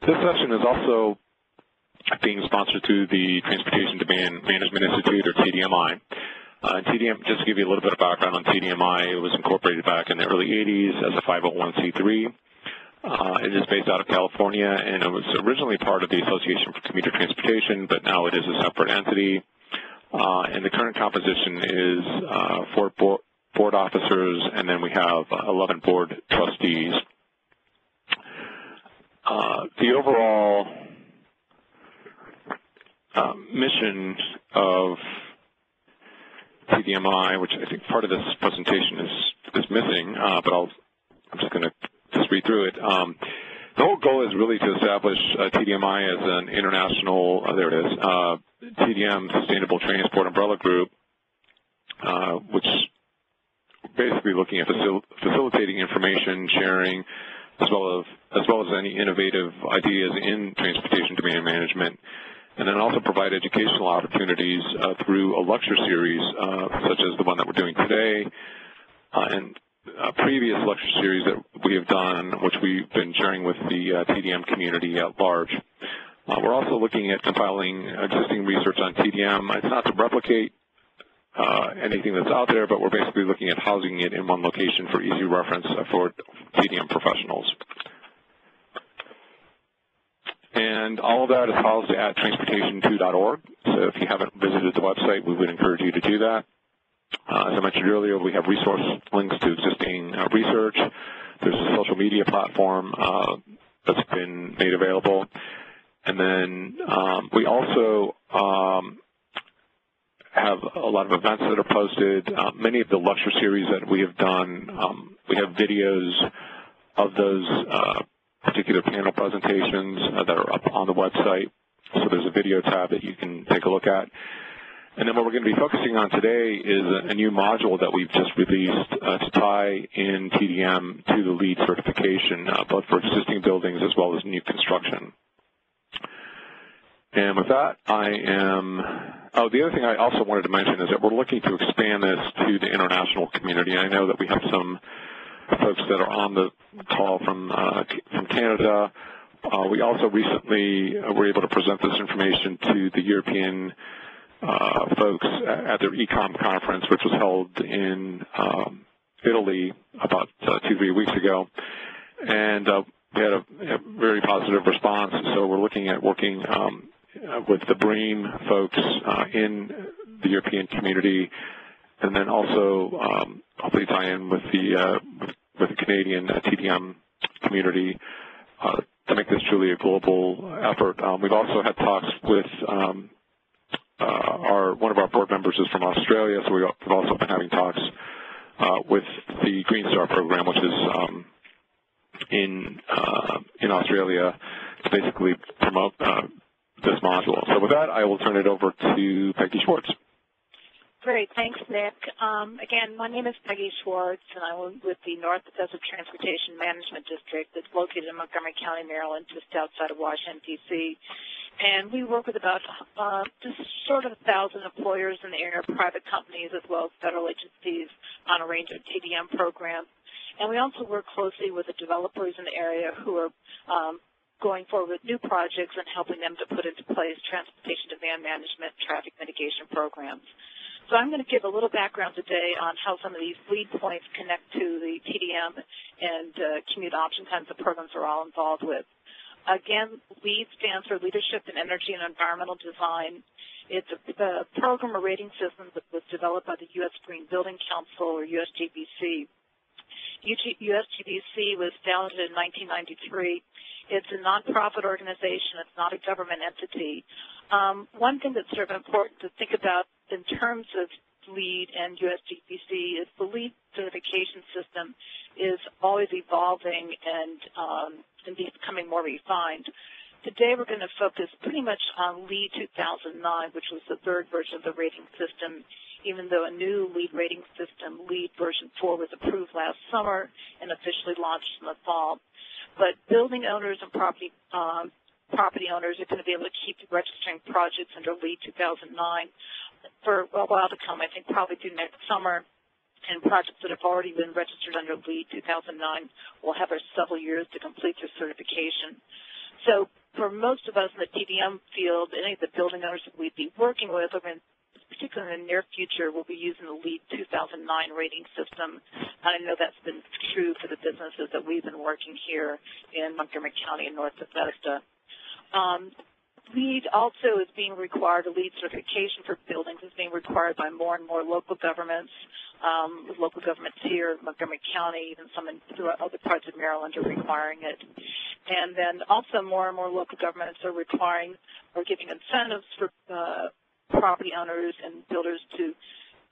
This session is also being sponsored through the Transportation Demand Management Institute, or TDMI. TDM, just to give you a little bit of background on TDMI, it was incorporated back in the early 80s as a 501c3. It is based out of California, and it was originally part of the Association for Commuter Transportation, but now it is a separate entity. And the current composition is 4 board officers, and then we have 11 board trustees. The overall mission of TDMI, which I think part of this presentation is missing, but I'm just going to read through it. The whole goal is really to establish TDMI as an international, there it is, TDM Sustainable Transport Umbrella Group, which basically looking at facilitating information sharing, as well as any innovative ideas in transportation demand management, and then also provide educational opportunities through a lecture series such as the one that we're doing today, and previous lecture series that we have done, which we've been sharing with the TDM community at large. We're also looking at compiling existing research on TDM. It's not to replicate anything that's out there, but we're basically looking at housing it in one location for easy reference for TDM professionals. And all of that is housed at transportation2.org. So if you haven't visited the website, we would encourage you to do that. As I mentioned earlier, we have resource links to existing research. There's a social media platform that's been made available. And then we also have a lot of events that are posted. Many of the lecture series that we have done, we have videos of those particular panel presentations that are up on the website. So there's a video tab that you can take a look at. And then what we're going to be focusing on today is a new module that we've just released to tie in TDM to the LEED certification, both for existing buildings as well as new construction. And with that, the other thing I also wanted to mention is that we're looking to expand this to the international community. I know that we have some folks that are on the call from Canada. We also recently were able to present this information to the European folks at their ECOM conference, which was held in Italy about 2-3 weeks ago. And we had a very positive response. So we're looking at working with the BREAM folks in the European community, and then also hopefully tie in with the Canadian TDM community to make this truly a global effort. We've also had talks with one of our board members is from Australia, so we've also been having talks with the Green Star program, which is in Australia, to basically promote this module. So with that, I will turn it over to Peggy Schwartz. Great. Thanks, Nick. Again, my name is Peggy Schwartz, and I'm with the North Desert Transportation Management District that's located in Montgomery County, Maryland, just outside of Washington, D.C. And we work with about just short of 1,000 employers in the area, private companies as well as federal agencies on a range of TDM programs. And we also work closely with the developers in the area who are going forward with new projects and helping them to put into place transportation demand management, traffic mitigation programs. So I'm going to give a little background today on how some of these LEED points connect to the TDM and commute option kinds of programs we're all involved with. Again, LEED stands for Leadership in Energy and Environmental Design. It's a program or rating system that was developed by the U.S. Green Building Council, or USGBC. USGBC was founded in 1993. It's a nonprofit organization. It's not a government entity. One thing that's sort of important to think about in terms of LEED and USGBC is the LEED certification system is always evolving and becoming more refined. Today we're going to focus pretty much on LEED 2009, which was the third version of the rating system, even though a new LEED rating system, LEED version 4, was approved last summer and officially launched in the fall. But building owners and property owners are going to be able to keep registering projects under LEED 2009 for a while to come, I think probably through next summer. And projects that have already been registered under LEED 2009 will have several years to complete their certification. So for most of us in the TDM field, any of the building owners that we'd be working with, particularly in the near future, we'll be using the LEED 2009 rating system. And I know that's been true for the businesses that we've been working here in Montgomery County and North Bethesda. LEED also is being required, a LEED certification for buildings is being required by more and more local governments. Local governments here in Montgomery County, even some in other parts of Maryland are requiring it. And then also more and more local governments are requiring or giving incentives for property owners and builders to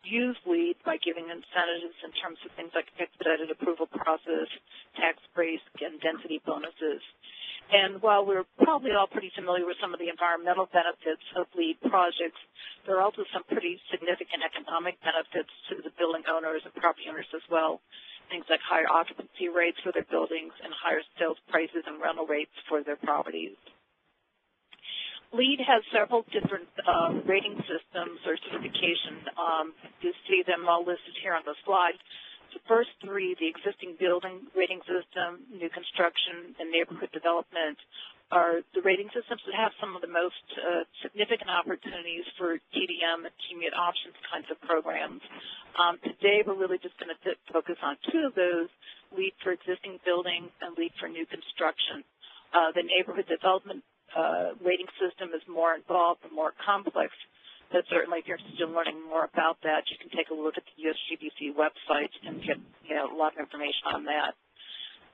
use LEED by giving incentives in terms of things like expedited approval process, tax breaks, and density bonuses. And while we're probably all pretty familiar with some of the environmental benefits of LEED projects, there are also some pretty significant economic benefits to the building owners and property owners as well. Things like higher occupancy rates for their buildings and higher sales prices and rental rates for their properties. LEED has several different rating systems or certification. You see them all listed here on the slide. The first three, the existing building rating system, new construction, and neighborhood development, are the rating systems that have some of the most significant opportunities for TDM and commute options kinds of programs. Today, we're really just going to focus on two of those, LEED for existing buildings and LEED for new construction. The neighborhood development rating system is more involved and more complex. But certainly, if you're interested in learning more about that, you can take a look at the USGBC website and get a lot of information on that.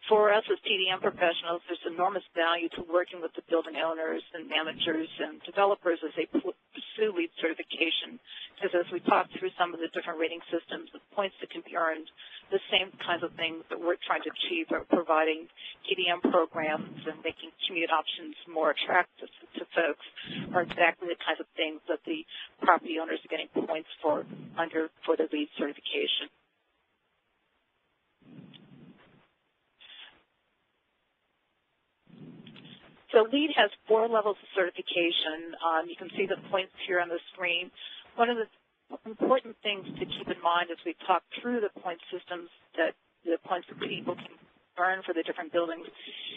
For us as TDM professionals, there's enormous value to working with the building owners and managers and developers as they pursue LEED certification, because as we talk through some of the different rating systems, the points that can be earned, the same kinds of things that we're trying to achieve are providing TDM programs and making commute options more attractive to folks are exactly the kinds of things that the property owners are getting points for the LEED certification. So LEED has 4 levels of certification. You can see the points here on the screen. One of the important things to keep in mind as we talk through the point systems, that the points that people can earn for the different buildings,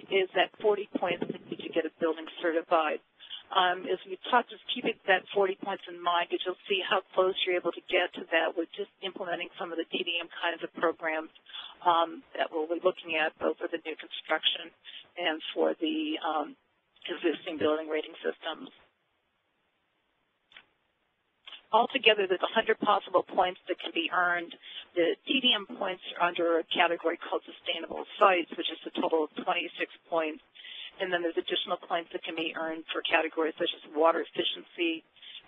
is that 40 points that you get a building certified. As we talk, just keeping that 40 points in mind, because you'll see how close you're able to get to that with just implementing some of the TDM kinds of programs that we'll be looking at, both for the new construction and for the existing building rating systems. Altogether, there's 100 possible points that can be earned. The TDM points are under a category called sustainable sites, which is a total of 26 points. And then there's additional points that can be earned for categories such as water efficiency,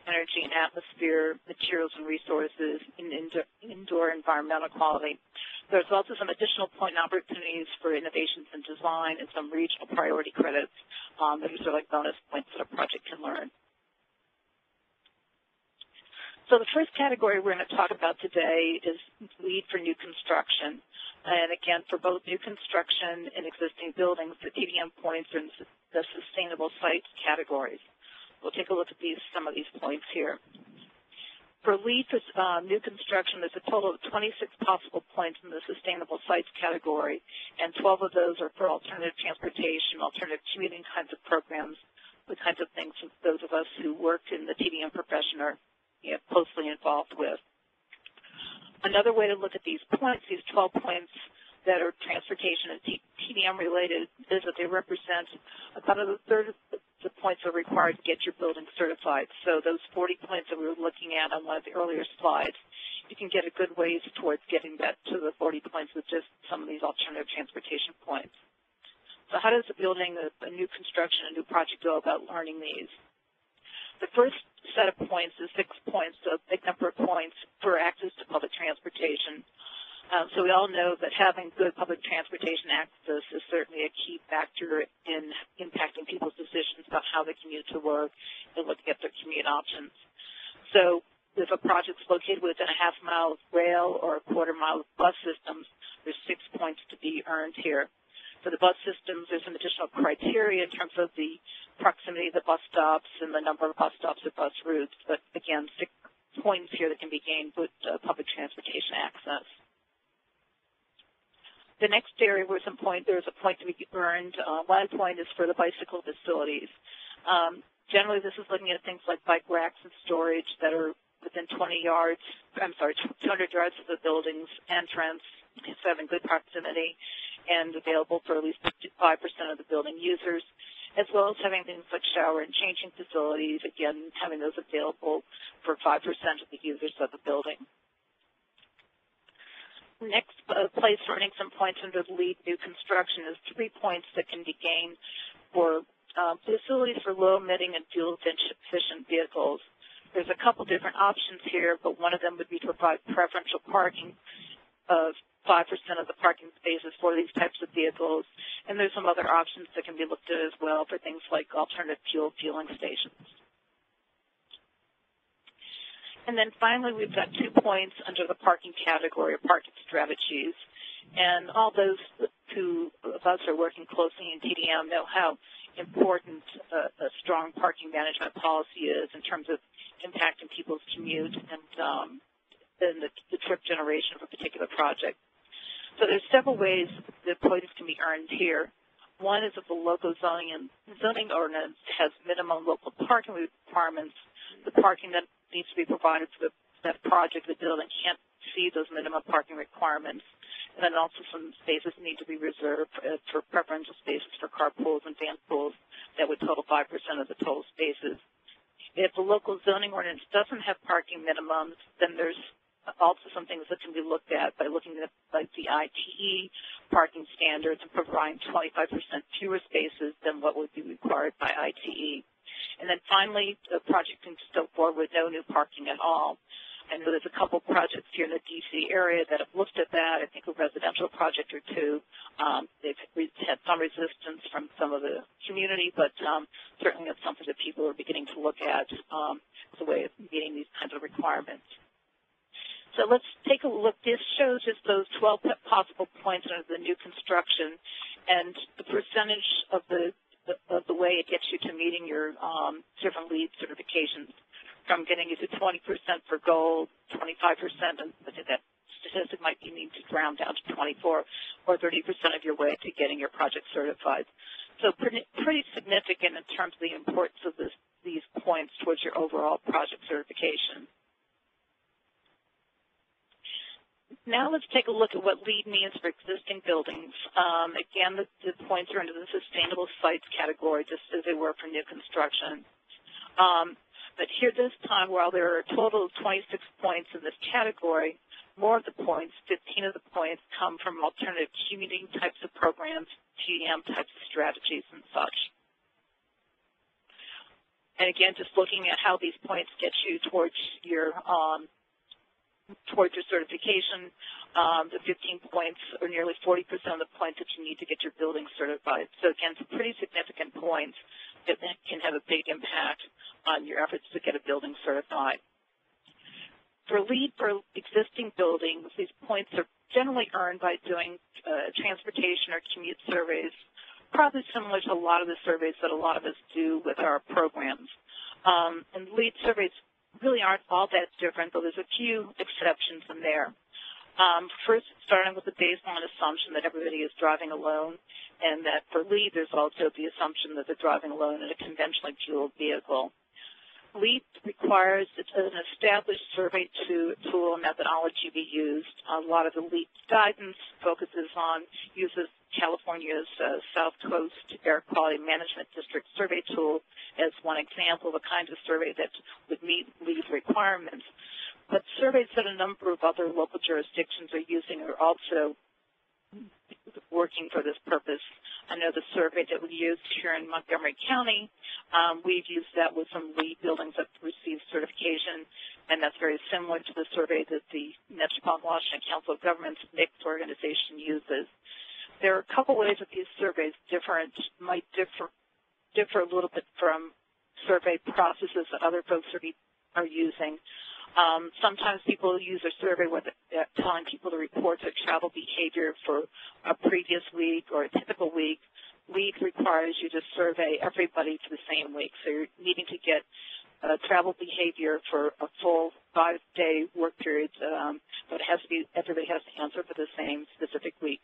energy and atmosphere, materials and resources, and indoor environmental quality. There's also some additional point opportunities for innovations in design and some regional priority credits that are sort of like bonus points that a project can learn. So the first category we're going to talk about today is LEED for new construction. And again, for both new construction and existing buildings, the TDM points are in the sustainable sites categories. We'll take a look at some of these points here. For LEED for new construction, there's a total of 26 possible points in the sustainable sites category, and 12 of those are for alternative transportation, alternative commuting kinds of programs, the kinds of things that those of us who work in the TDM profession are closely involved with. Another way to look at these points, these 12 points that are transportation and TDM related, is that they represent about a third of the points that are required to get your building certified. So those 40 points that we were looking at on one of the earlier slides, you can get a good ways towards getting that to the 40 points with just some of these alternative transportation points. So how does a building, a new construction, a new project go about learning these? The first set of points is 6 points, so a big number of points for access to public transportation. So we all know that having good public transportation access is certainly a key factor in impacting people's decisions about how they commute to work and looking at their commute options. So if a project's located within a half-mile of rail or a quarter-mile of bus systems, there's 6 points to be earned here. For the bus systems, there's some additional criteria in terms of the proximity of the bus stops and the number of bus stops or bus routes. But again, 6 points here that can be gained with public transportation access. The next area where there's a point to be earned. One point is for the bicycle facilities. Generally, this is looking at things like bike racks and storage that are within 200 yards of the building's entrance, so having good proximity and available for at least 5% of the building users, as well as having things like shower and changing facilities, again, having those available for 5% of the users of the building. Next place for earning some points under the LEED new construction is 3 points that can be gained for facilities for low-emitting and fuel-efficient vehicles. There's a couple different options here, but one of them would be to provide preferential parking of 5% of the parking spaces for these types of vehicles, and there's some other options that can be looked at as well for things like alternative fueling stations. And then finally, we've got 2 points under the parking category of parking strategies, and all those of us who are working closely in TDM know how important a strong parking management policy is in terms of impacting people's commute and the trip generation of a particular project. So there's several ways that points can be earned here. One is if the local zoning ordinance has minimum local parking requirements, the parking that needs to be provided for that project, the building can't see those minimum parking requirements. And then also some spaces need to be reserved for preferential spaces for carpools and van pools that would total 5% of the total spaces. If the local zoning ordinance doesn't have parking minimums, then there's also some things that can be looked at by looking at like the ITE parking standards and providing 25% fewer spaces than what would be required by ITE. And then finally, the project can go forward with no new parking at all. I know there's a couple projects here in the D.C. area that have looked at that. I think a residential project or two. They've had some resistance from some of the community, but certainly it's something that people are beginning to look at as a way of meeting these kinds of requirements. So let's take a look. This shows just those 12 possible points under the new construction and the percentage of the way it gets you to meeting your different LEED certifications, from getting you to 20% for gold, 25%, and that statistic might be need to round down to 24 or 30% of your way to getting your project certified. So pretty significant in terms of the importance of these points towards your overall project certification. Now let's take a look at what LEED means for existing buildings. Again, the points are under the sustainable sites category, just as they were for new construction. But here this time, while there are a total of 26 points in this category, more of the points, 15 of the points, come from alternative commuting types of programs, TDM types of strategies and such. And again, just looking at how these points get you towards your certification, the 15 points are nearly 40% of the points that you need to get your building certified. So again, some pretty significant points that can have a big impact on your efforts to get a building certified. For LEED for existing buildings, these points are generally earned by doing transportation or commute surveys, probably similar to a lot of the surveys that a lot of us do with our programs. And LEED surveys really aren't all that different, though there's a few exceptions in there. First, starting with the baseline assumption that everybody is driving alone, and that for LEED, there's also the assumption that they're driving alone in a conventionally fueled vehicle. LEED requires an established survey tool and methodology be used. A lot of the LEED guidance focuses on uses California's South Coast Air Quality Management District survey tool as one example of a kind of survey that would meet LEED requirements. But surveys that a number of other local jurisdictions are using are also working for this purpose. I know the survey that we used here in Montgomery County, we've used that with some LEED buildings that received certification, and that's very similar to the survey that the Metropolitan Washington Council of Governments NICS organization uses. There are a couple ways that these surveys might differ a little bit from survey processes that other folks are using. Sometimes people use a survey where they're telling people to report their travel behavior for a previous week or a typical week. LEED requires you to survey everybody for the same week. So you're needing to get travel behavior for a full 5-day work period, but everybody has to answer for the same specific week.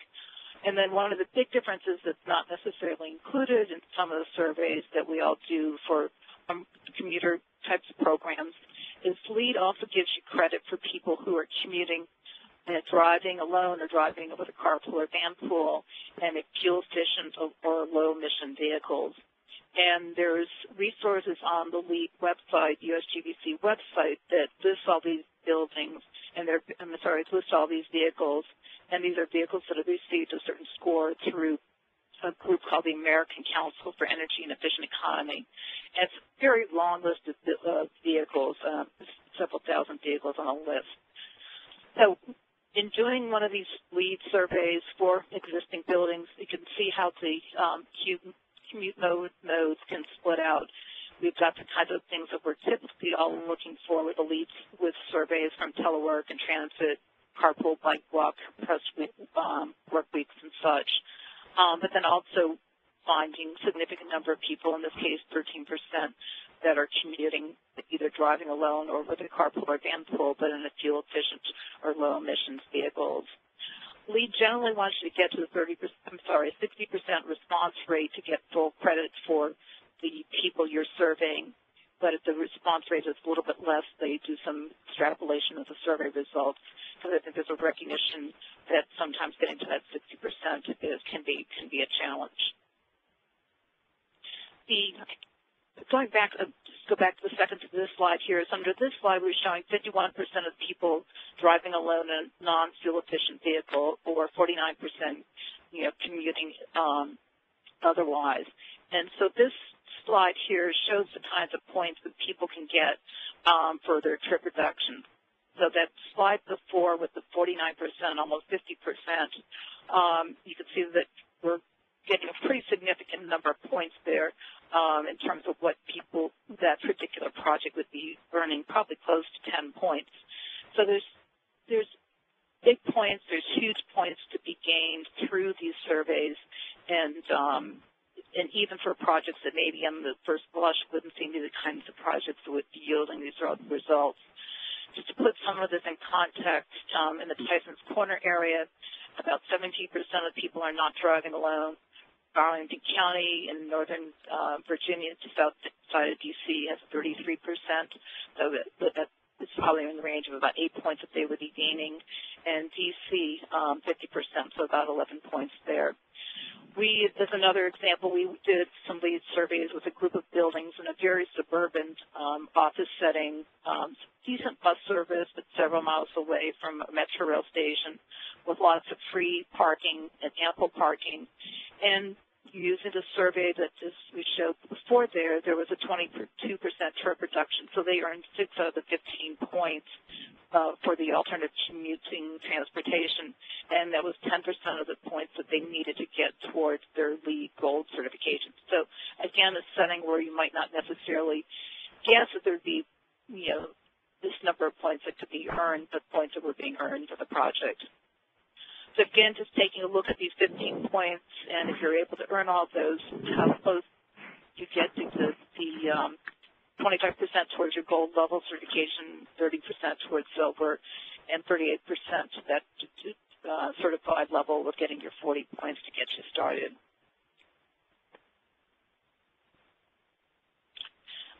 And then one of the big differences that's not necessarily included in some of the surveys that we all do for commuter types of programs is LEED also gives you credit for people who are commuting and driving alone or driving with a carpool or van pool and fuel efficient or low emission vehicles. And there's resources on the LEED website, USGBC website, that lists all these buildings and lists all these vehicles. And these are vehicles that have received a certain score through a group called the American Council for Energy and Efficient Economy. And it's a very long list of vehicles, several thousand vehicles on a list. So in doing one of these LEED surveys for existing buildings, you can see how the commute modes can split out. We've got the kinds of things that we're typically all looking for with the LEED with surveys from telework and transit, carpool, bike walk, press work weeks and such. But then also finding significant number of people, in this case 13%, that are commuting, either driving alone or with a carpool or van pool, but in a fuel efficient or low emissions vehicles. LEED generally wants you to get to the 60% response rate to get full credit for the people you're surveying. But if the response rate is a little bit less, they do some extrapolation of the survey results, because I think there's a recognition that sometimes getting to that 60% can be a challenge. Go back to the second to this slide here. So under this slide, we're showing 51% of people driving alone in a non-fuel efficient vehicle, or 49%, commuting otherwise. And so this slide here shows the kinds of points that people can get for their trip reduction. So that slide before with the 49%, almost 50%, you can see that we're getting a pretty significant number of points there in terms of what people, that particular project would be earning, probably close to 10 points. So there's big points, there's huge points to be gained through these surveys, and even for projects that maybe on the first blush wouldn't seem to be the kinds of projects that would be yielding these results. Just to put some of this in context, in the Tysons Corner area, about 17% of people are not driving alone. Arlington County in northern Virginia to south side of D.C. has 33%, so that it's probably in the range of about 8 points that they would be gaining, and D.C. 50%, so about 11 points there. As another example, we did some LEED surveys with a group of buildings in a very suburban office setting, decent bus service, but several miles away from a metro rail station with lots of free parking and ample parking. And using the survey that we showed before there was a 22% trip reduction, so they earned 6 out of the 15 points for the alternative commuting transportation, and that was 10% of the points that they needed to get towards their LEED Gold certification. So again, a setting where you might not necessarily guess that there'd be, this number of points that could be earned, but points that were being earned for the project. So again, just taking a look at these 15 points, and if you're able to earn all those, how close you get to the 25% towards your gold level certification, 30% towards silver, and 38% to that certified level of getting your 40 points to get you started.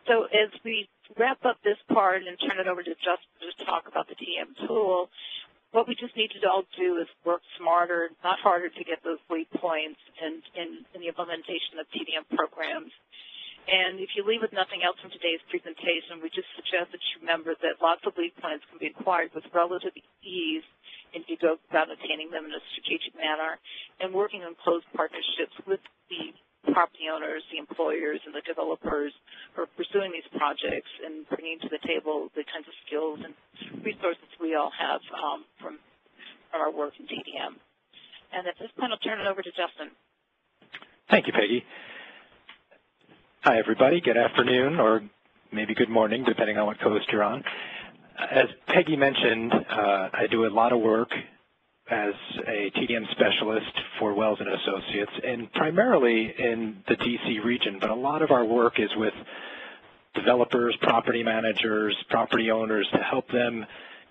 So as we wrap up this part and turn it over to Justin to talk about the TDM tool, what we just need to all do is work smarter, not harder, to get those LEED points in the implementation of TDM programs. And if you leave with nothing else from today's presentation, we just suggest that you remember that lots of LEED points can be acquired with relative ease if you go about attaining them in a strategic manner, and working in close partnerships with the property owners, the employers, and the developers who are pursuing these projects and bringing to the table the kinds of skills and resources we all have from our work in TDM. And at this point, I'll turn it over to Justin. Thank you, Peggy. Hi, everybody. Good afternoon, or maybe good morning, depending on what coast you're on. As Peggy mentioned, I do a lot of work as a TDM specialist for Wells & Associates, and primarily in the DC region, but a lot of our work is with developers, property managers, property owners to help them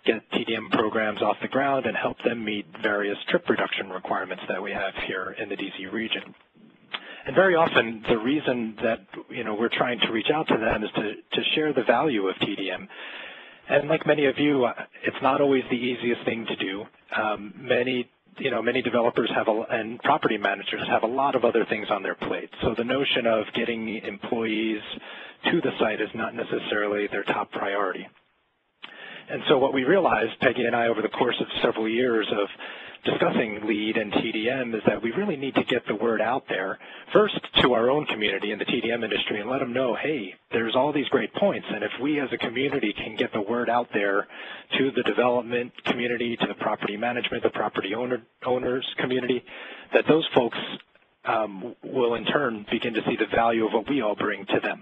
get TDM programs off the ground and help them meet various trip reduction requirements that we have here in the DC region. And very often, the reason that we're trying to reach out to them is to share the value of TDM. And like many of you, it's not always the easiest thing to do. Many developers and property managers have a lot of other things on their plate. So the notion of getting employees to the site is not necessarily their top priority. And so what we realized, Peggy and I, over the course of several years of discussing LEED and TDM, is that we really need to get the word out there, first to our own community in the TDM industry and let them know, hey, there's all these great points, and if we as a community can get the word out there to the development community, to the property management, the property owners community, that those folks will in turn begin to see the value of what we all bring to them.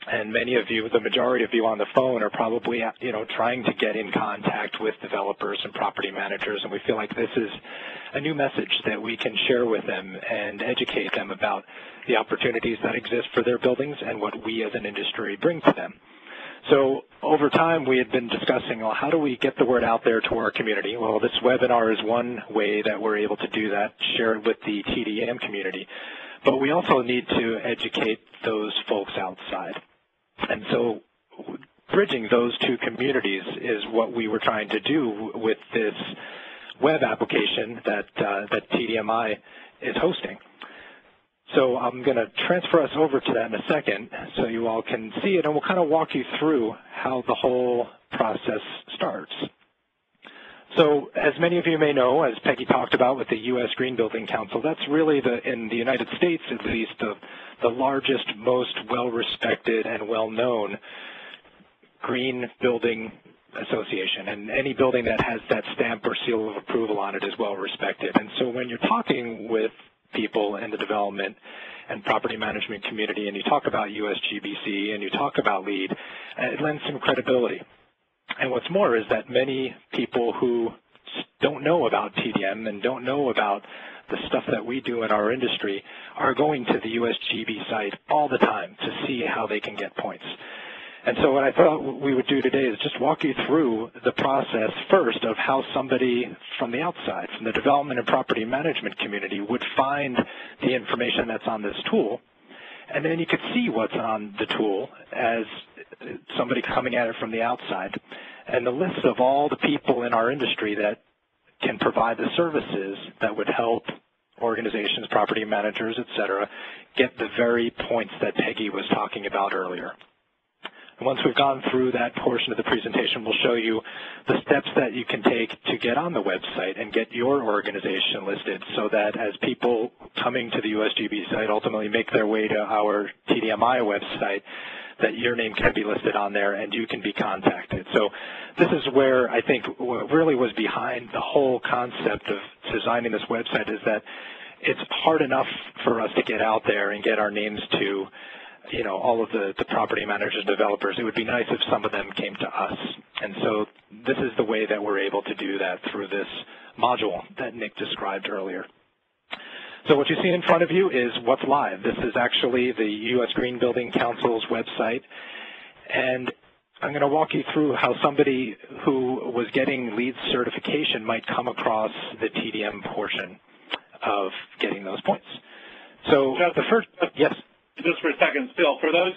And many of you, the majority of you on the phone, are probably, trying to get in contact with developers and property managers, and we feel like this is a new message that we can share with them and educate them about the opportunities that exist for their buildings and what we as an industry bring to them. So over time, we had been discussing, well, how do we get the word out there to our community? Well, this webinar is one way that we're able to do that, share it with the TDM community. But we also need to educate those folks outside. And so bridging those two communities is what we were trying to do with this web application that TDMI is hosting. So I'm going to transfer us over to that in a second so you all can see it, and we'll kind of walk you through how the whole process starts. So as many of you may know, as Peggy talked about with the U.S. Green Building Council, that's really, in the United States at least, the largest, most well-respected and well-known green building association. And any building that has that stamp or seal of approval on it is well-respected. And so when you're talking with people in the development and property management community and you talk about USGBC and you talk about LEED, it lends some credibility. And what's more is that many people who don't know about TDM and don't know about the stuff that we do in our industry are going to the USGB site all the time to see how they can get points. And so what I thought we would do today is just walk you through the process first of how somebody from the outside, from the development and property management community, would find the information that's on this tool. And then you could see what's on the tool as somebody coming at it from the outside. And the list of all the people in our industry that can provide the services that would help organizations, property managers, et cetera, get the very points that Peggy was talking about earlier. And once we've gone through that portion of the presentation, we'll show you the steps that you can take to get on the website and get your organization listed so that as people coming to the USGB site ultimately make their way to our TDMI website, that your name can be listed on there and you can be contacted. So this is where I think what really was behind the whole concept of designing this website is that it's hard enough for us to get out there and get our names to all of the property managers and developers. It would be nice if some of them came to us. And so this is the way that we're able to do that through this module that Nick described earlier. So what you see in front of you is what's live. This is actually the U.S. Green Building Council's website. And I'm going to walk you through how somebody who was getting LEED certification might come across the TDM portion of getting those points. So the first, yes? Just for a second, Phil, for those,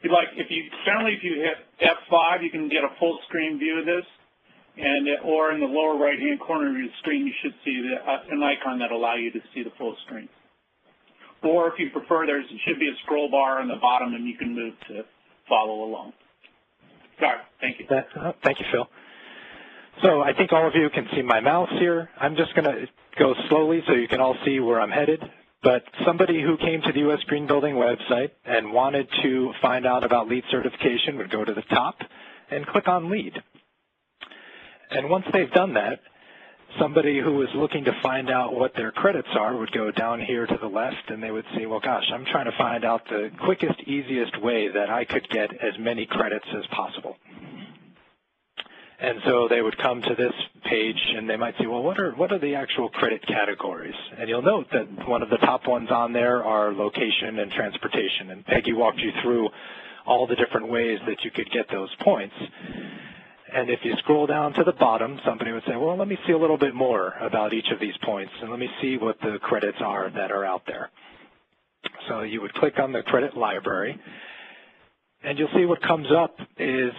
if you hit F5, you can get a full screen view of this, or in the lower right-hand corner of your screen, you should see an icon that will allow you to see the full screen. Or if you prefer, there should be a scroll bar on the bottom, and you can move to follow along. Sorry, thank you. Thank you, Phil. So I think all of you can see my mouse here. I'm just going to go slowly so you can all see where I'm headed. But somebody who came to the U.S. Green Building website and wanted to find out about LEED certification would go to the top and click on LEED. And once they've done that, somebody who is looking to find out what their credits are would go down here to the left, and they would see, well, gosh, I'm trying to find out the quickest, easiest way that I could get as many credits as possible. And so they would come to this page, and they might see, well, what are the actual credit categories? And you'll note that one of the top ones on there are location and transportation. And Peggy walked you through all the different ways that you could get those points. And if you scroll down to the bottom, somebody would say, well, let me see a little bit more about each of these points, and let me see what the credits are that are out there. So you would click on the credit library, and you'll see what comes up is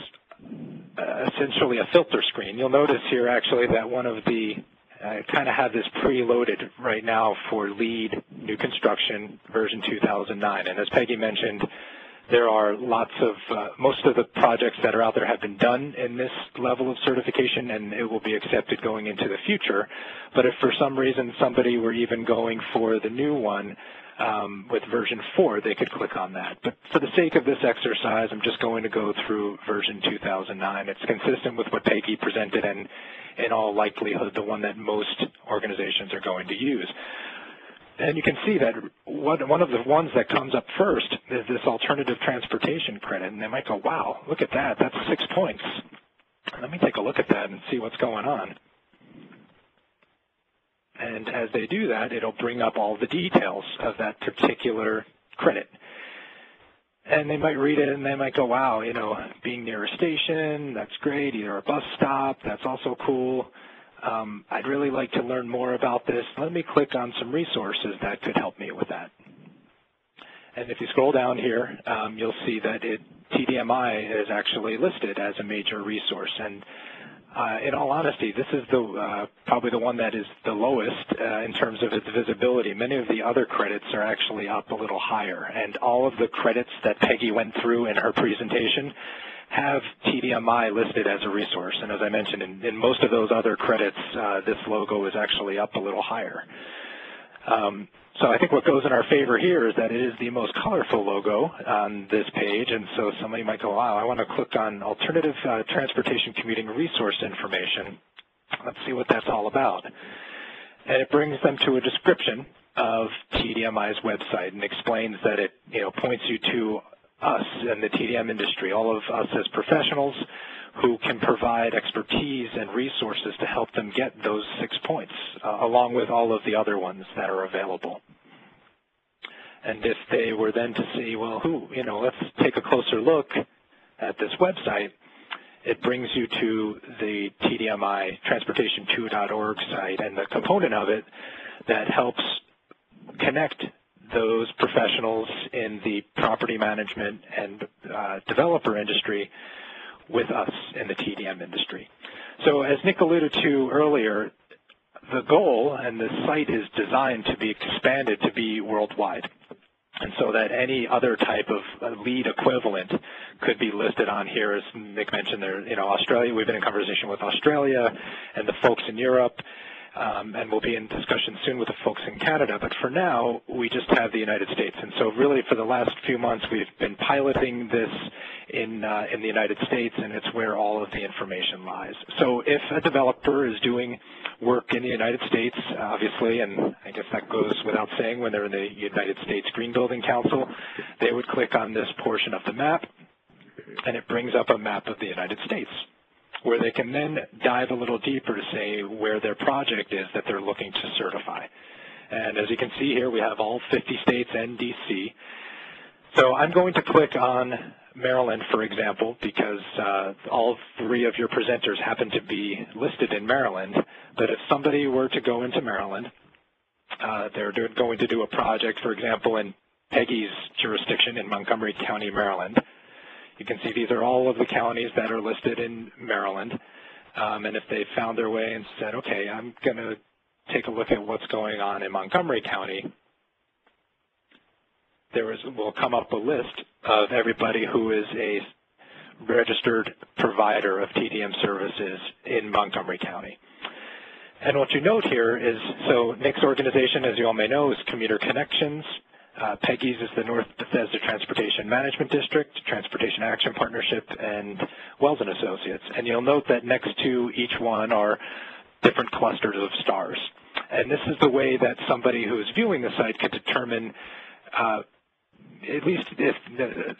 essentially a filter screen. You'll notice here actually that one of the, I kind of have this preloaded right now for LEED new construction version 2009. And as Peggy mentioned, there are lots of, most of the projects that are out there have been done in this level of certification, and it will be accepted going into the future. But if for some reason somebody were even going for the new one with version 4, they could click on that. But for the sake of this exercise, I'm just going to go through version 2009. It's consistent with what Peggy presented, and in all likelihood, the one that most organizations are going to use. And you can see that one of the ones that comes up first is this alternative transportation credit. And they might go, wow, look at that. That's 6 points. Let me take a look at that and see what's going on. And as they do that, it'll bring up all the details of that particular credit. And they might read it and they might go, wow, you know, being near a station, that's great. Either a bus stop, that's also cool. I'd really like to learn more about this. Let me click on some resources that could help me with that. And if you scroll down here, you'll see that TDMI is actually listed as a major resource. And in all honesty, this is the probably the one that is the lowest in terms of its visibility. Many of the other credits are actually up a little higher. And all of the credits that Peggy went through in her presentation have TDMI listed as a resource. And as I mentioned, in most of those other credits, this logo is actually up a little higher. So I think what goes in our favor here is that it is the most colorful logo on this page. And so somebody might go, wow, I want to click on alternative transportation commuting resource information. Let's see what that's all about. And it brings them to a description of TDMI's website and explains that it points you to us in the TDM industry, all of us as professionals who can provide expertise and resources to help them get those 6 points, along with all of the other ones that are available. And if they were then to see, well, let's take a closer look at this website, it brings you to the TDMI transportation2.org site and the component of it that helps connect those professionals in the property management and developer industry with us in the TDM industry. So as Nick alluded to earlier, the goal and the site is designed to be expanded to be worldwide. And so that any other type of LEED equivalent could be listed on here. As Nick mentioned, Australia, we've been in conversation with Australia and the folks in Europe. And we'll be in discussion soon with the folks in Canada. But for now, we just have the United States. And so really for the last few months, we've been piloting this in the United States, and it's where all of the information lies. So if a developer is doing work in the United States, obviously, and I guess that goes without saying when they're in the United States Green Building Council, they would click on this portion of the map, and it brings up a map of the United States, where they can then dive a little deeper to say where their project is that they're looking to certify. And as you can see here, we have all 50 states and DC. So I'm going to click on Maryland, for example, because all 3 of your presenters happen to be listed in Maryland. But if somebody were to go into Maryland, they're going to do a project, for example, in Peggy's jurisdiction in Montgomery County, Maryland. You can see these are all of the counties that are listed in Maryland. And if they found their way and said, okay, I'm going to take a look at what's going on in Montgomery County, will come up a list of everybody who is a registered provider of TDM services in Montgomery County. And what you note here is, so Nick's organization, as you all may know, is Commuter Connections. Peggy's is the North Bethesda Transportation Management District, Transportation Action Partnership, and Wells & Associates. And you'll note that next to each one are different clusters of stars. And this is the way that somebody who's viewing the site could determine, at least if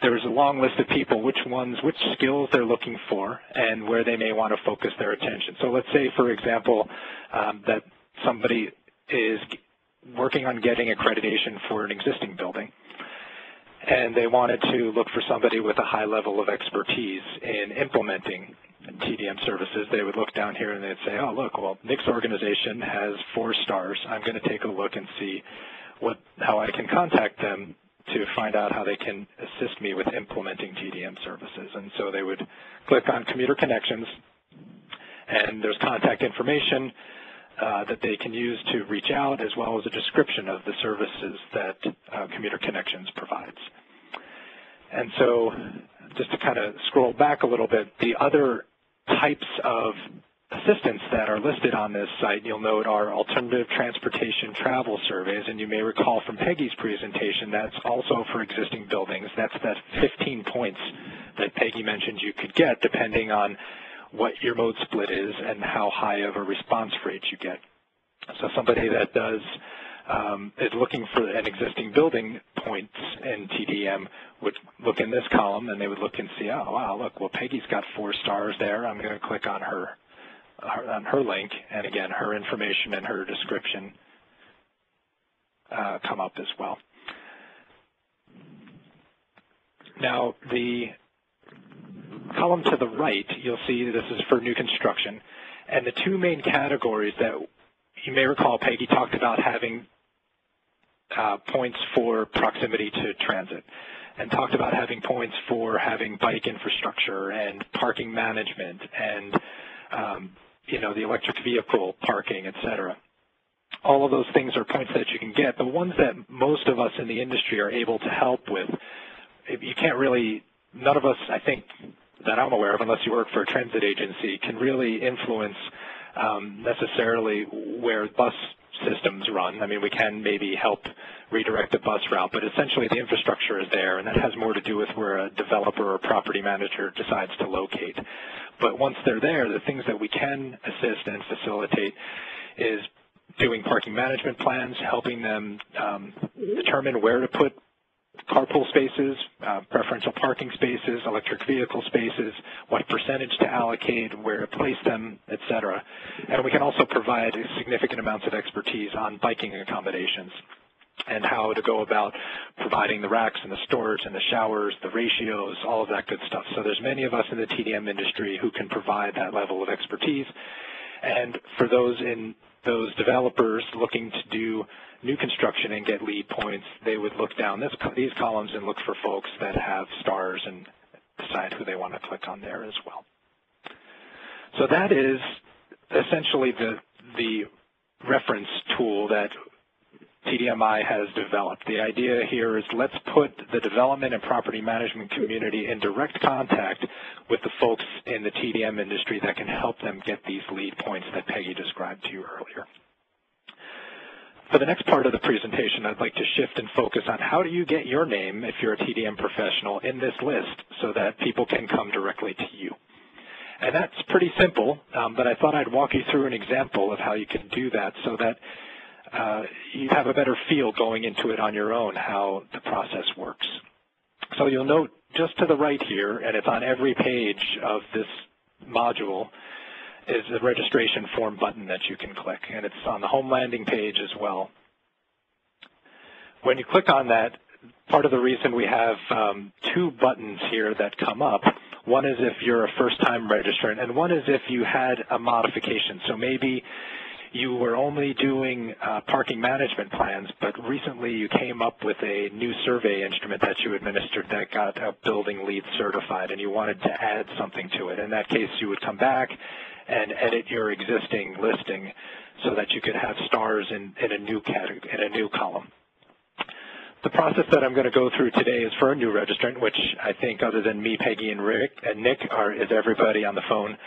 there's a long list of people, which skills they're looking for and where they may want to focus their attention. So let's say, for example, that somebody is working on getting accreditation for an existing building, and they wanted to look for somebody with a high level of expertise in implementing TDM Services, they would look down here and they'd say, oh, look, well, Nick's organization has 4 stars. I'm going to take a look and see how I can contact them to find out how they can assist me with implementing TDM services. And so they would click on Commuter Connections, and there's contact information that they can use to reach out, as well as a description of the services that Commuter Connections provides. And so just to kind of scroll back a little bit, the other types of assistance that are listed on this site, you'll note, are alternative transportation travel surveys. And you may recall from Peggy's presentation, that's also for existing buildings. That's that 15 points that Peggy mentioned you could get depending on what your mode split is and how high of a response rate you get. So somebody that is looking for an existing building points in TDM would look in this column, and they would look and see, oh, wow, look, well, Peggy's got 4 stars there. I'm going to click on her link, and again, her information and her description come up as well. Now, the column to the right, you'll see this is for new construction, and the 2 main categories that you may recall Peggy talked about having points for proximity to transit, and talked about having points for having bike infrastructure and parking management and the electric vehicle parking, et cetera. All of those things are points that you can get. The ones that most of us in the industry are able to help with, you can't really, none of us, I think, that I'm aware of, unless you work for a transit agency, can really influence necessarily where bus systems run. I mean, we can maybe help redirect the bus route, but essentially the infrastructure is there, and that has more to do with where a developer or property manager decides to locate. But once they're there, the things that we can assist and facilitate is doing parking management plans, helping them determine where to put carpool spaces, preferential parking spaces, electric vehicle spaces, what percentage to allocate, where to place them, et cetera. And we can also provide significant amounts of expertise on biking accommodations and how to go about providing the racks and the storage and the showers, the ratios, all of that good stuff. So there's many of us in the TDM industry who can provide that level of expertise. And for those developers looking to do new construction and get LEED points, they would look down these columns and look for folks that have stars and decide who they want to click on there as well. So that is essentially the reference tool that TDMI has developed. The idea here is let's put the development and property management community in direct contact with the folks in the TDM industry that can help them get these LEED points that Peggy described to you earlier. For the next part of the presentation, I'd like to shift and focus on how do you get your name, if you're a TDM professional, in this list so that people can come directly to you. And that's pretty simple, but I thought I'd walk you through an example of how you can do that so that you have a better feel going into it on your own, how the process works. So you'll note just to the right here, and it's on every page of this module, is a registration form button that you can click, and it's on the home landing page as well. When you click on that, part of the reason we have 2 buttons here that come up, one is if you're a first-time registrant, and one is if you had a modification. So maybe you were only doing parking management plans, but recently you came up with a new survey instrument that you administered that got a building LEED certified, and you wanted to add something to it. In that case, you would come back and edit your existing listing so that you could have stars in a new category, in a new column. The process that I'm going to go through today is for a new registrant, which I think other than me, Peggy, and Rick and Nick is everybody on the phone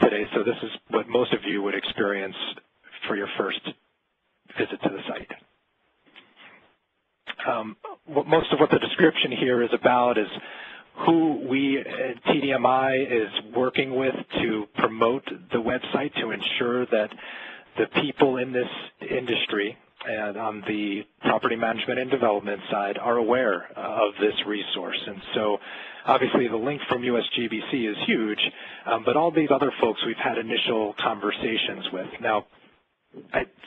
today. So this is what most of you would experience for your first visit to the site. Most of what the description here is about is who we, TDMI, is working with to promote the website to ensure that the people in this industry and on the property management and development side are aware of this resource. And so obviously the link from USGBC is huge, but all these other folks we've had initial conversations with. Now,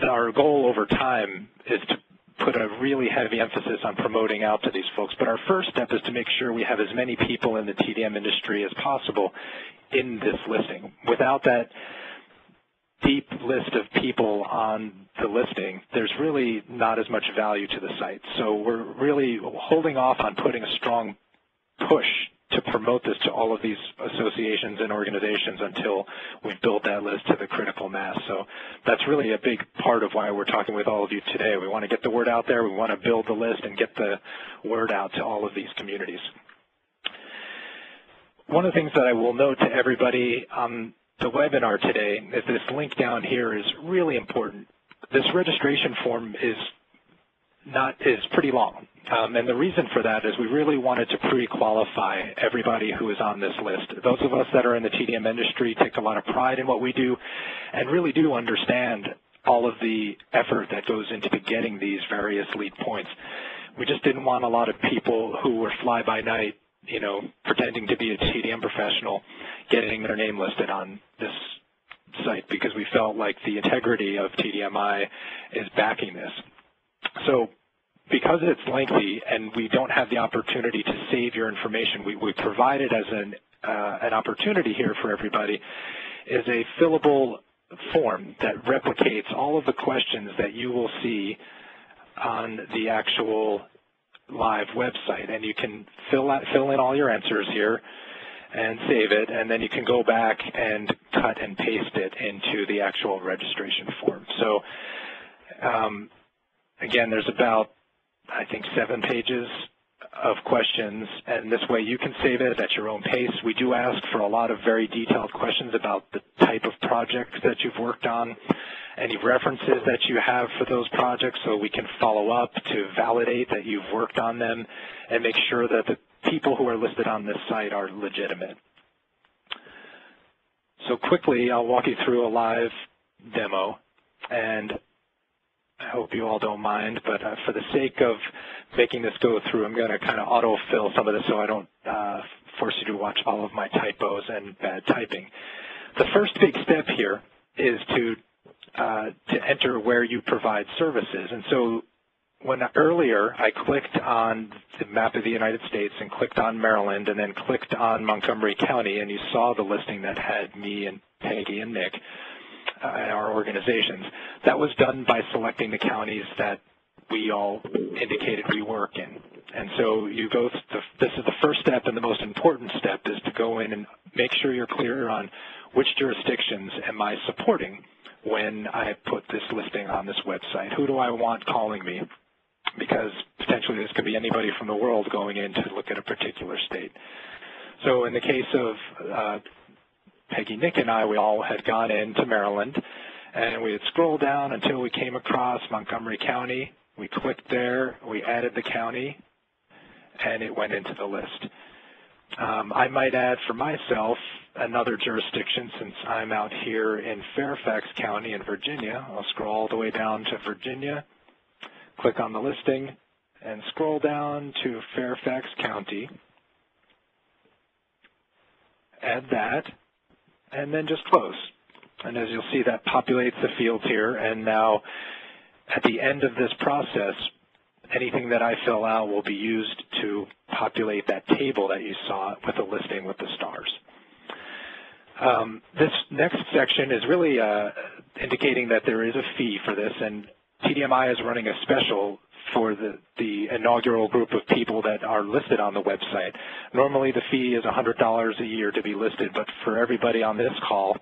our goal over time is to put a really heavy emphasis on promoting out to these folks. But our first step is to make sure we have as many people in the TDM industry as possible in this listing. Without that deep list of people on the listing, there's really not as much value to the site. So we're really holding off on putting a strong push to promote this to all of these associations and organizations until we've built that list to the critical mass. So that's really a big part of why we're talking with all of you today. We want to get the word out there. We want to build the list and get the word out to all of these communities. One of the things that I will note to everybody on the webinar today is this link down here is really important. This registration form is pretty long. And the reason for that is we really wanted to pre-qualify everybody who is on this list. Those of us that are in the TDM industry take a lot of pride in what we do and really do understand all of the effort that goes into getting these various LEED points. We just didn't want a lot of people who were fly-by-night, you know, pretending to be a TDM professional getting their name listed on this site, because we felt like the integrity of TDMI is backing this. So because it's lengthy and we don't have the opportunity to save your information, we provided as an opportunity here for everybody is a fillable form that replicates all of the questions that you will see on the actual live website. And you can fill in all your answers here and save it, and then you can go back and cut and paste it into the actual registration form. So again, there's about, I think, 7 pages of questions, and this way you can save it at your own pace. We do ask for a lot of very detailed questions about the type of projects that you've worked on, any references that you have for those projects, so we can follow up to validate that you've worked on them and make sure that the people who are listed on this site are legitimate. So quickly, I'll walk you through a live demo, and I hope you all don't mind, but for the sake of making this go through, I'm going to kind of auto-fill some of this so I don't force you to watch all of my typos and bad typing. The first big step here is to enter where you provide services. And so when earlier I clicked on the map of the United States and clicked on Maryland and then clicked on Montgomery County, and you saw the listing that had me and Peggy and Nick, our organizations, that was done by selecting the counties that we all indicated we work in. And so you go, this is the first step, and the most important step is to go in and make sure you're clear on which jurisdictions am I supporting when I put this listing on this website. Who do I want calling me? Because potentially this could be anybody from the world going in to look at a particular state. So in the case of Peggy, Nick, and I, we all had gone into Maryland, and we had scrolled down until we came across Montgomery County. We clicked there, we added the county, and it went into the list. I might add for myself another jurisdiction since I'm out here in Fairfax County in Virginia. I'll scroll all the way down to Virginia, click on the listing, and scroll down to Fairfax County, add that, and then just close. And as you'll see, that populates the fields here, and now at the end of this process, anything that I fill out will be used to populate that table that you saw with the listing with the stars. This next section is really indicating that there is a fee for this, and TDMI is running a special for the inaugural group of people that are listed on the website. Normally the fee is $100 a year to be listed, but for everybody on this call,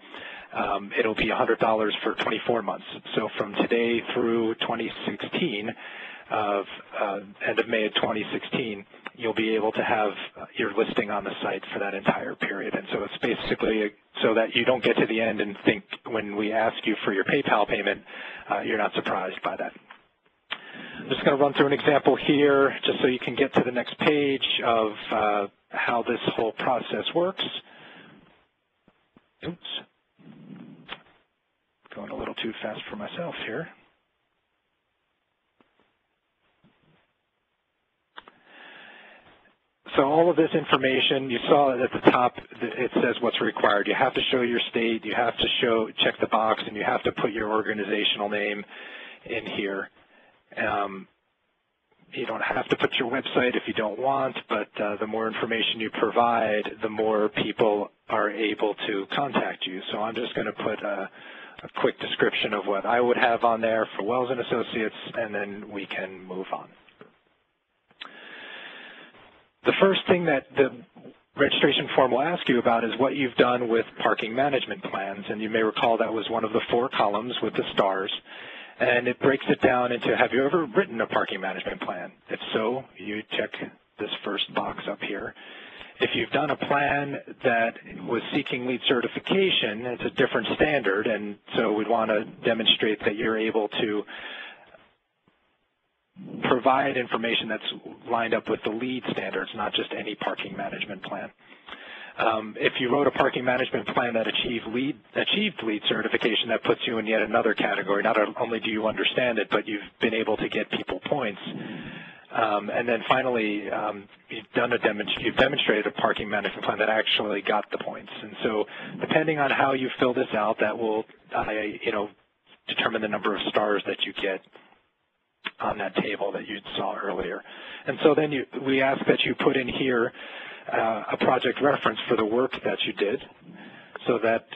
it'll be $100 for 24 months. So from today through 2016, end of May of 2016, you'll be able to have your listing on the site for that entire period. And so it's basically so that you don't get to the end and think when we ask you for your PayPal payment, you're not surprised by that. I'm just going to run through an example here just so you can get to the next page of how this whole process works. Oops. Going a little too fast for myself here. So all of this information, you saw at the top, it says what's required. You have to show your state, you have to check the box, and you have to put your organizational name in here. you don't have to put your website if you don't want, but the more information you provide, the more people are able to contact you. So I'm just going to put a quick description of what I would have on there for Wells & Associates, and then we can move on. The first thing that the registration form will ask you about is what you've done with parking management plans, and you may recall that was one of the 4 columns with the stars, and it breaks it down into, have you ever written a parking management plan? If so, you check this first box up here. If you've done a plan that was seeking LEED certification, it's a different standard, and so we'd want to demonstrate that you're able to provide information that's lined up with the LEED standards, not just any parking management plan. If you wrote a parking management plan that achieved LEED certification, that puts you in yet another category. Not only do you understand it, but you've been able to get people points. And then finally, you've demonstrated a parking management plan that actually got the points. And so depending on how you fill this out, that will determine the number of stars that you get on that table that you saw earlier. And so then we ask that you put in here a project reference for the work that you did, so that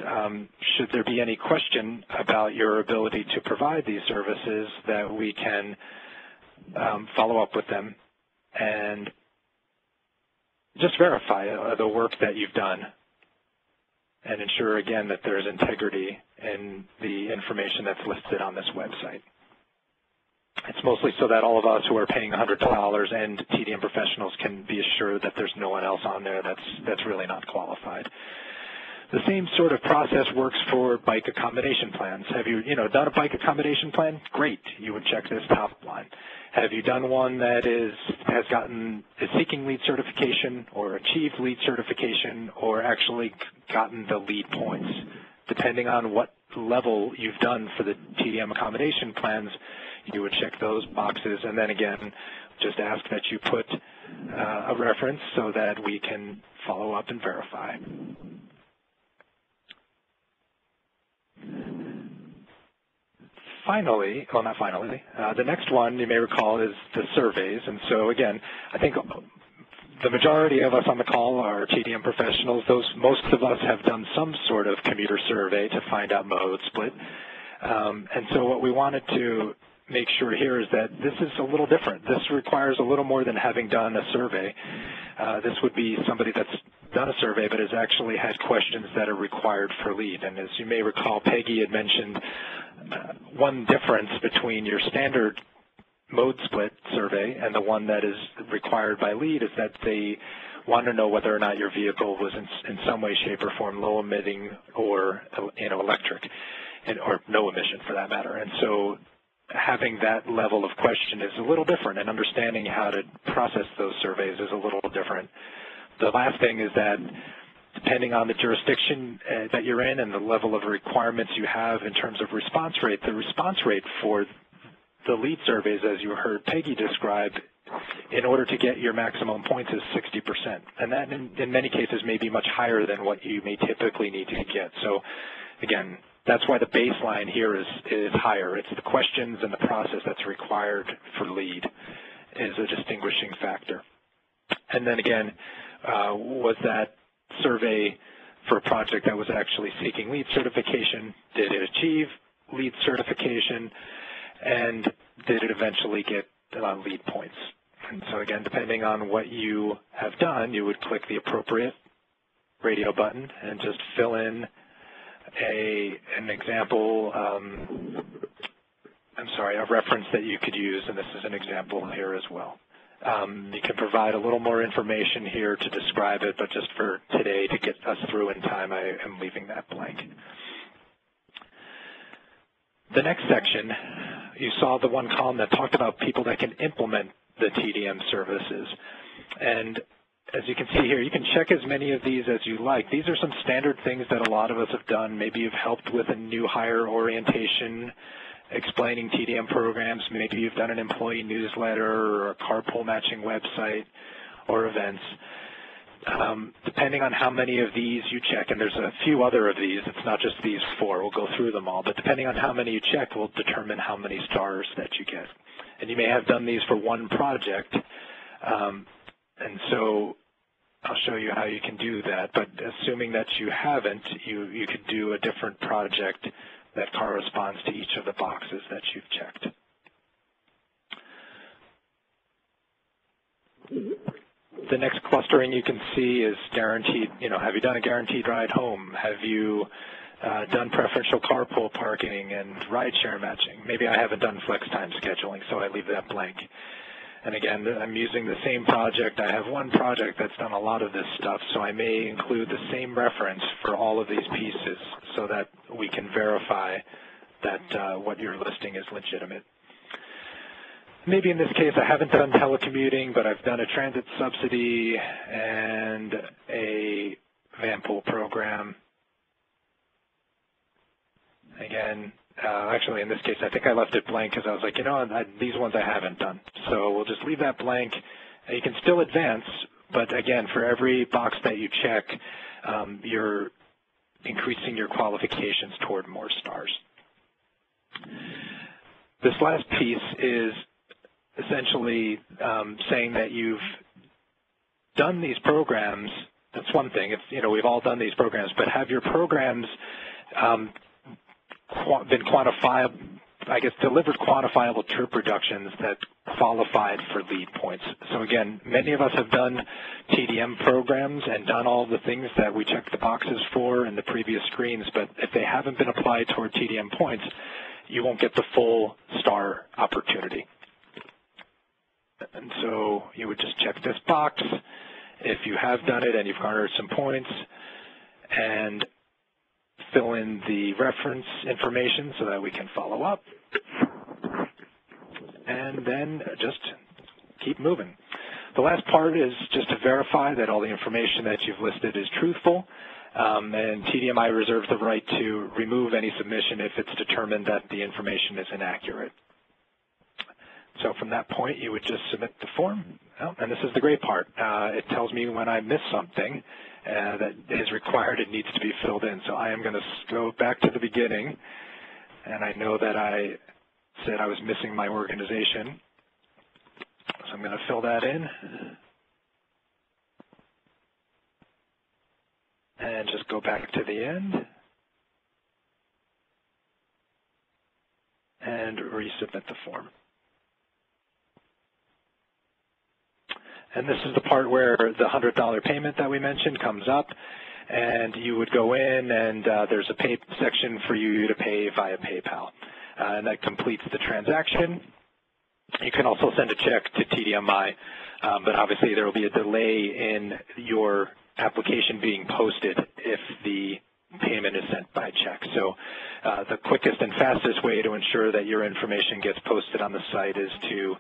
should there be any question about your ability to provide these services, that we can follow up with them and just verify the work that you've done and ensure, again, that there's integrity in the information that's listed on this website. It's mostly so that all of us who are paying $100 and TDM professionals can be assured that there's no one else on there that's really not qualified. The same sort of process works for bike accommodation plans. Have you done a bike accommodation plan? Great, you would check this top line. Have you done one that is seeking LEED certification or achieved LEED certification or actually gotten the LEED points? Depending on what level you've done for the TDM accommodation plans, you would check those boxes, and then again, just ask that you put a reference so that we can follow up and verify. Finally, well, not finally, the next one you may recall is the surveys. And so again, I think the majority of us on the call are TDM professionals. Most of us have done some sort of commuter survey to find out mode split. And so what we wanted to make sure here is that this is a little different. This requires a little more than having done a survey. This would be somebody that's done a survey but has actually had questions that are required for LEED. And as you may recall, Peggy had mentioned one difference between your standard mode split survey and the one that is required by LEED is that they want to know whether or not your vehicle was in some way, shape, or form low emitting or electric, or no emission for that matter. And so having that level of question is a little different, and understanding how to process those surveys is a little different. The last thing is that depending on the jurisdiction that you're in and the level of requirements you have in terms of response rate, the response rate for the LEED surveys, as you heard Peggy describe, in order to get your maximum points is 60%. And that in many cases may be much higher than what you may typically need to get. So again, that's why the baseline here is higher. It's the questions and the process that's required for LEED is a distinguishing factor. And then again, was that survey for a project that was actually seeking LEED certification? Did it achieve LEED certification? And did it eventually get LEED points? And so again, depending on what you have done, you would click the appropriate radio button and just fill in an example, a reference that you could use, and this is an example here as well. You can provide a little more information here to describe it, but just for today to get us through in time, I am leaving that blank. The next section, you saw the one column that talked about people that can implement the TDM services. And as you can see here, you can check as many of these as you like. These are some standard things that a lot of us have done. Maybe you've helped with a new hire orientation, explaining TDM programs. Maybe you've done an employee newsletter or a carpool matching website or events. Depending on how many of these you check, and there's a few other of these, it's not just these 4, we'll go through them all, but depending on how many you check will determine how many stars that you get. And you may have done these for one project, and so I'll show you how you can do that. But assuming that you haven't, you could do a different project that corresponds to each of the boxes that you've checked. The next clustering you can see is guaranteed, have you done a guaranteed ride home? Have you done preferential carpool parking and ride share matching? Maybe I haven't done flex time scheduling, so I leave that blank. And again, I'm using the same project. I have one project that's done a lot of this stuff, so I may include the same reference for all of these pieces so that we can verify that what you're listing is legitimate. Maybe in this case I haven't done telecommuting, but I've done a transit subsidy and a van pool program. Again, actually in this case I think I left it blank because I was like, these ones I haven't done. So we'll just leave that blank. You can still advance, but again, for every box that you check, you're increasing your qualifications toward more stars. This last piece is essentially saying that you've done these programs. That's one thing. It's, we've all done these programs, but have your programs been quantifiable, delivered quantifiable trip reductions that qualified for LEED points. So again, many of us have done TDM programs and done all the things that we checked the boxes for in the previous screens, but if they haven't been applied toward TDM points, you won't get the full star opportunity. And so you would just check this box if you have done it and you've garnered some points, and fill in the reference information so that we can follow up, and then just keep moving. The last part is just to verify that all the information that you've listed is truthful, and TDMI reserves the right to remove any submission if it's determined that the information is inaccurate. So from that point, you would just submit the form, and this is the great part. It tells me when I miss something that is required, it needs to be filled in. So I am going to go back to the beginning, and I know that I said I was missing my organization. So I'm going to fill that in, and just go back to the end, and resubmit the form. And this is the part where the $100 payment that we mentioned comes up, and you would go in, and there's a pay section for you to pay via PayPal, and that completes the transaction. You can also send a check to TDMI, but obviously there will be a delay in your application being posted if the payment is sent by check. So the quickest and fastest way to ensure that your information gets posted on the site is to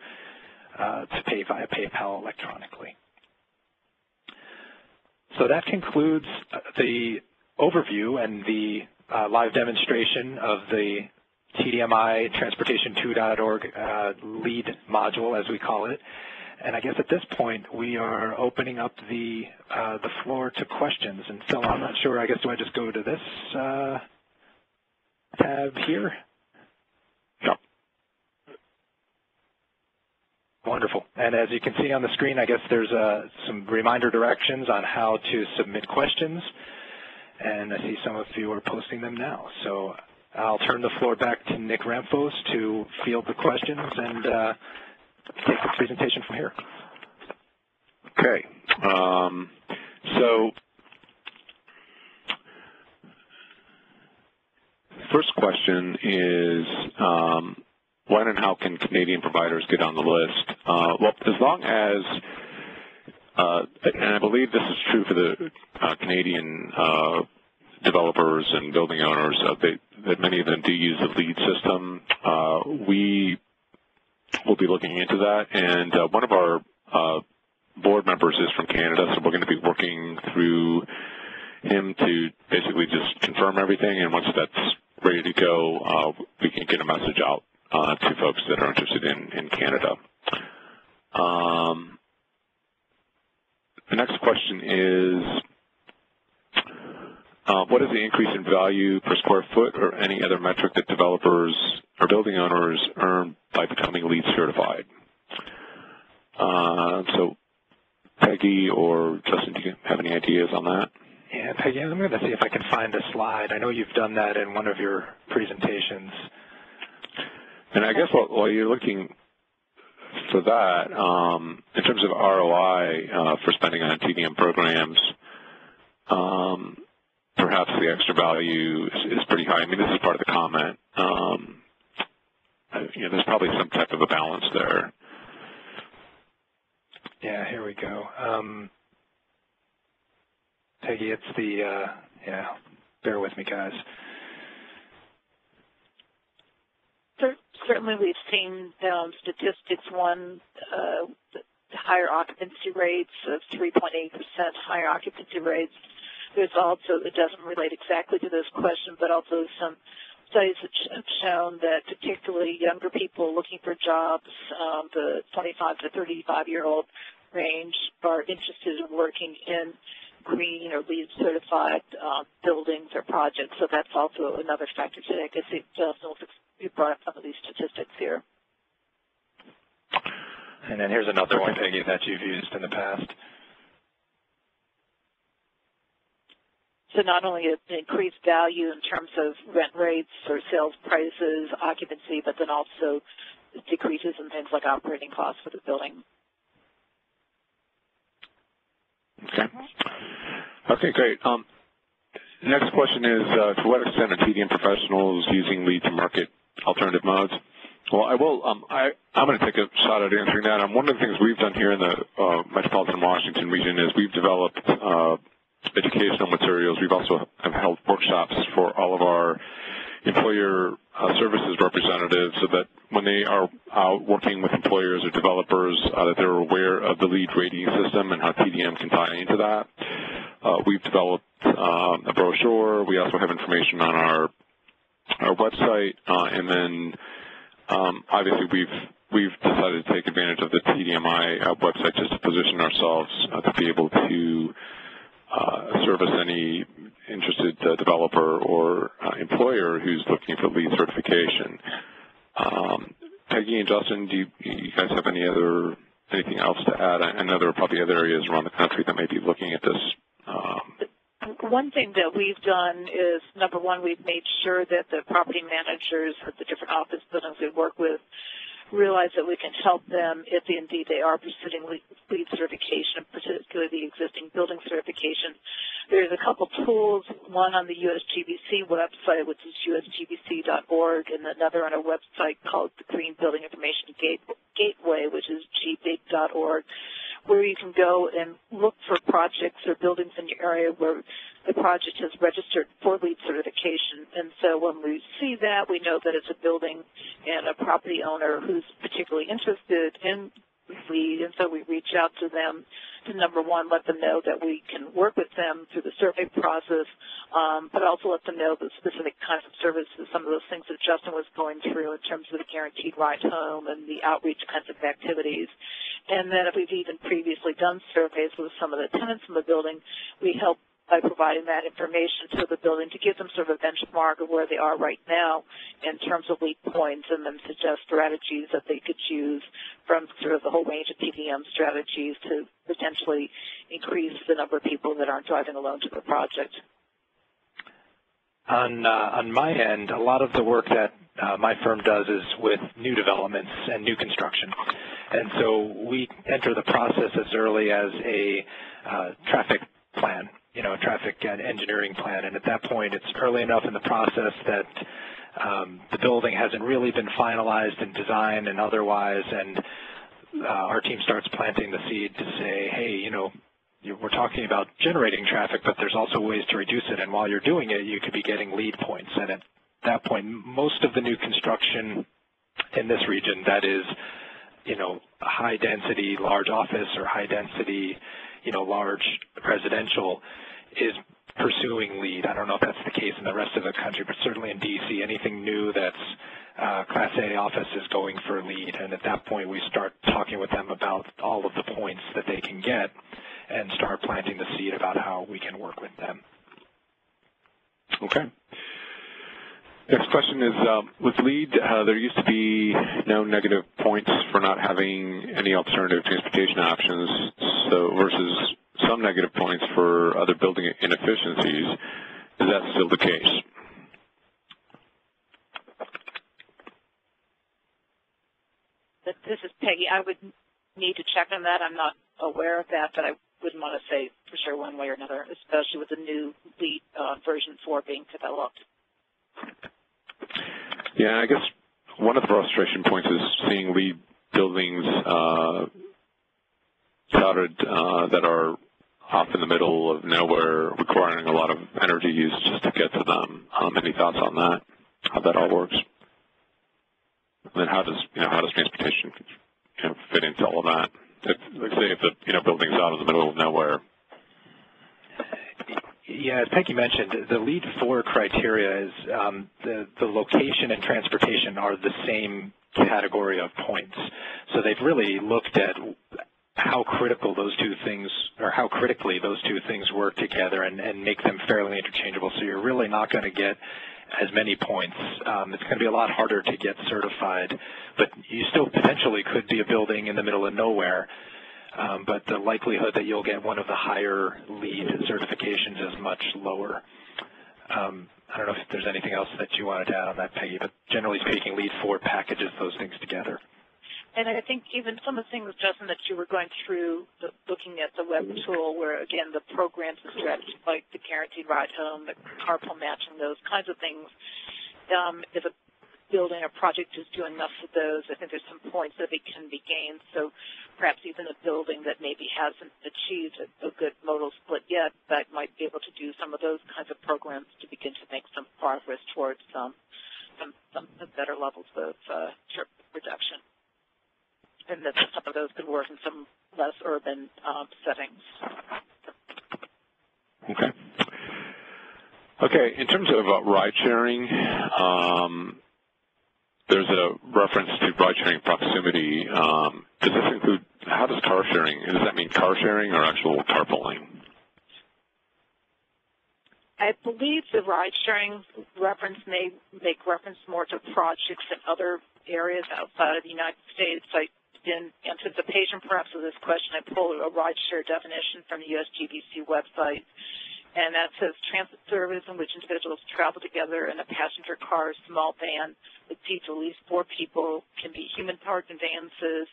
pay via PayPal electronically. So that concludes the overview and the live demonstration of the TDMI Transportation 2.org LEED module, as we call it. And I guess at this point, we are opening up the floor to questions. And Phil, I'm not sure, I guess, do I just go to this tab here? Yep. Wonderful. And as you can see on the screen, I guess there's some reminder directions on how to submit questions. And I see some of you are posting them now. So I'll turn the floor back to Nick Ramphos to field the questions and take the presentation from here. Okay. So first question is, when and how can Canadian providers get on the list? Well, as long as, and I believe this is true for the Canadian developers and building owners, that many of them do use the LEED system. We will be looking into that, and one of our board members is from Canada, so we're going to be working through him to basically just confirm everything, and once that's ready to go, we can get a message out to folks that are interested in Canada. The next question is, what is the increase in value per square foot or any other metric that developers or building owners earn by becoming LEED certified. So Peggy or Justin, do you have any ideas on that? Yeah, Peggy, I'm going to see if I can find a slide. I know you've done that in one of your presentations. And I guess while you're looking for that, in terms of ROI for spending on TDM programs, perhaps the extra value is pretty high. I mean, this is part of the comment. There's probably some type of a balance there. Yeah, here we go. Peggy, it's the, yeah, bear with me, guys. Certainly we've seen statistics, one, the higher occupancy rates of 3.8% higher occupancy rates. There's also, it doesn't relate exactly to this question, but also some studies have shown that particularly younger people looking for jobs, the 25 to 35-year-old range, are interested in working in green or LEED certified buildings or projects. So that's also another factor today. I guess you brought up some of these statistics here. And then here's another one, Peggy, that you've used in the past. So not only an increased value in terms of rent rates or sales prices, occupancy, but then also decreases in things like operating costs for the building. Okay, great. Next question is, to what extent are TDM professionals using LEED to market alternative modes? Well, I'm going to take a shot at answering that. One of the things we've done here in the metropolitan Washington region is we've developed educational materials. We've also have held workshops for all of our employer services representatives so that when they are out working with employers or developers, that they're aware of the LEED rating system and how TDM can tie into that. We've developed a brochure. We also have information on our website, and then obviously we've decided to take advantage of the TDMI website just to position ourselves to be able to service any interested developer or employer who's looking for LEED certification. Peggy and Justin, do you guys have anything else to add? I know there are probably other areas around the country that may be looking at this. One thing that we've done is, number one, we've made sure that the property managers at the different office buildings we work with realize that we can help them if indeed they are pursuing LEED certification, particularly the existing building certification. There's a couple tools, one on the USGBC website, which is usgbc.org, and another on a website called the Green Building Information Gateway, which is gbig.org, where you can go and look for projects or buildings in your area where the project has registered for LEED certification. And so when we see that, we know that it's a building and a property owner who's particularly interested in LEED, and so we reach out to them to, number one, let them know that we can work with them through the survey process, but also let them know the specific kinds of services, some of those things that Justin was going through in terms of the guaranteed ride home and the outreach kinds of activities. And then if we've even previously done surveys with some of the tenants in the building, we help by providing that information to the building to give them sort of a benchmark of where they are right now in terms of LEED points, and then suggest strategies that they could use from sort of the whole range of TDM strategies to potentially increase the number of people that aren't driving alone to the project. On my end, a lot of the work that my firm does is with new developments and new construction. And so we enter the process as early as a traffic plan, a traffic and engineering plan. And at that point, it's early enough in the process that the building hasn't really been finalized in design and otherwise, and our team starts planting the seed to say, hey, we're talking about generating traffic, but there's also ways to reduce it. And while you're doing it, you could be getting LEED points. And at that point, most of the new construction in this region that is, high density, large office, or high density, large residential is pursuing LEED. I don't know if that's the case in the rest of the country, but certainly in DC, anything new that's Class A office is going for LEED. And at that point, we start talking with them about all of the points that they can get and start planting the seed about how we can work with them. Okay. Next question is, with LEED, there used to be no negative points for not having any alternative transportation options, so versus some negative points for other building inefficiencies. Is that still the case? This is Peggy. I would need to check on that. I'm not aware of that, but I wouldn't want to say for sure one way or another, especially with the new LEED version 4 being developed. Yeah, I guess one of the frustration points is seeing LEED buildings touted that are off in the middle of nowhere, requiring a lot of energy use just to get to them. Any thoughts on that? How that all works? And then how does transportation fit into all of that? Let's say if the building's out in the middle of nowhere. Yeah, as Peggy mentioned, the LEED 4 criteria is the location and transportation are the same category of points. So they've really looked at how critical those two things, or how critically those two things work together and make them fairly interchangeable. So you're really not going to get as many points. It's going to be a lot harder to get certified, but you still potentially could be a building in the middle of nowhere, but the likelihood that you'll get one of the higher LEED certifications is much lower. I don't know if there's anything else that you wanted to add on that, Peggy, but generally speaking, LEED 4 packages those things together. And I think even some of the things, Justin, that you were going through, looking at the web tool where, again, the programs and strategies like the guaranteed ride home, the carpool matching, those kinds of things, if a building or project is doing enough of those, I think there's some points that it can be gained. So perhaps even a building that maybe hasn't achieved a good modal split yet, that might be able to do some of those kinds of programs to begin to make some progress towards some better levels of trip reduction. And that some of those could work in some less urban settings. Okay. Okay, in terms of ride sharing, there's a reference to ride sharing proximity. Does this include, how does car sharing, does that mean car sharing or actual carpooling? I believe the ride sharing reference may make reference more to projects in other areas outside of the United States. In anticipation perhaps of this question, I pulled a ride share definition from the USGBC website, and that says transit service in which individuals travel together in a passenger car, small van that seats at least 4 people, can be human-powered conveyances,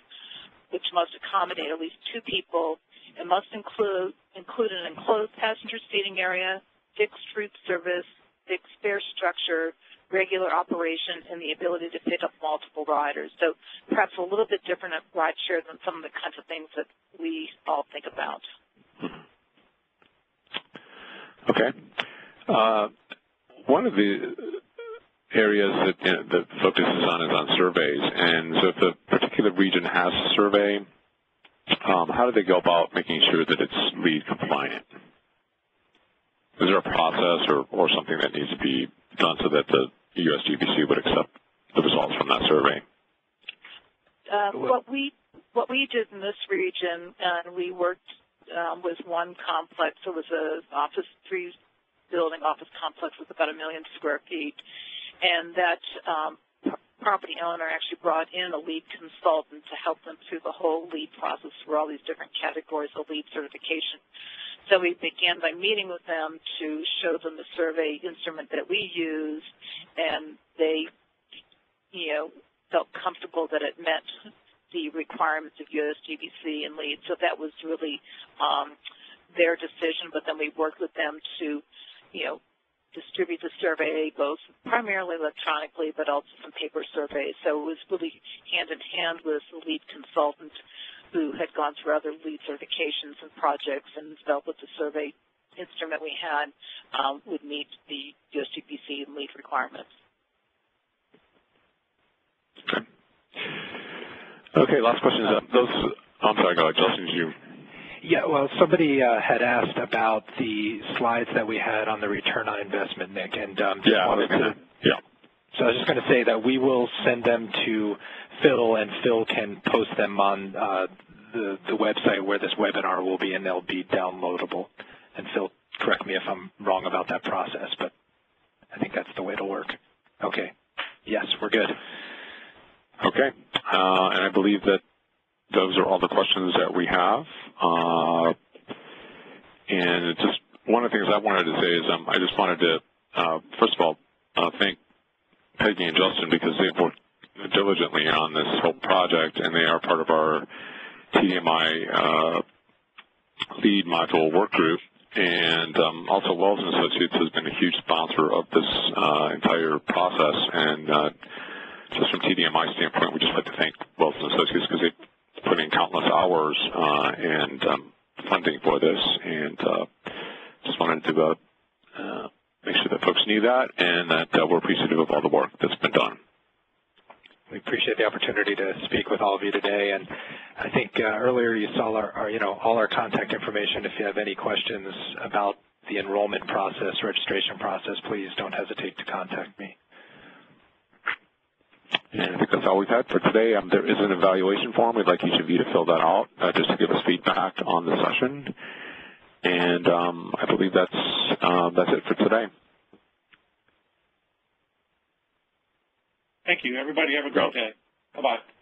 which must accommodate at least 2 people, and must include an enclosed passenger seating area, fixed route service, fixed fare structure, regular operation, and the ability to pick up multiple riders. So perhaps a little bit different at ride share than some of the kinds of things that we all think about. Okay. One of the areas that the focus is on surveys, and so if a particular region has a survey, how do they go about making sure that it's LEED compliant? Is there a process or something that needs to be done so that the USGBC would accept the results from that survey? What we did in this region, and we worked with one complex. It was a three-building office complex with about 1 million square feet, and that property owner actually brought in a LEED consultant to help them through the whole LEED process for all these different categories of LEED certification. So we began by meeting with them to show them the survey instrument that we use, and they, felt comfortable that it met the requirements of USGBC and LEED. So that was really their decision, but then we worked with them to, distribute the survey both primarily electronically, but also some paper surveys. So it was really hand-in-hand with the LEED consultant who had gone through other LEED certifications and projects and felt that the survey instrument we had would meet the USGBC and LEED requirements. Okay, last question is I'm sorry, go ahead, Justin, you. Yeah, well, somebody had asked about the slides that we had on the return on investment, Nick, and So I was just going to say that we will send them to Phil, and Phil can post them on the website where this webinar will be, and they'll be downloadable. And Phil, correct me if I'm wrong about that process, but I think that's the way it'll work. Okay. that those are all the questions that we have. And just one of the things I wanted to say is I just wanted to, first of all, thank Peggy and Justin because they've worked diligently on this whole project, and they are part of our TDMI LEED module work group. And also Wells & Associates has been a huge sponsor of this entire process. And just from TDMI standpoint, we just like to thank Wells & Associates because they've put in countless hours and funding for this. And just wanted to make sure that folks knew that and that we're appreciative of all the work that's been done. We appreciate the opportunity to speak with all of you today, and I think earlier you saw all our contact information. If you have any questions about the enrollment process, registration process, please don't hesitate to contact me. And I think that's all we've had for today. There is an evaluation form. We'd like each of you to fill that out just to give us feedback on the session. And I believe that's it for today. Thank you. Everybody have a great day. Bye-bye.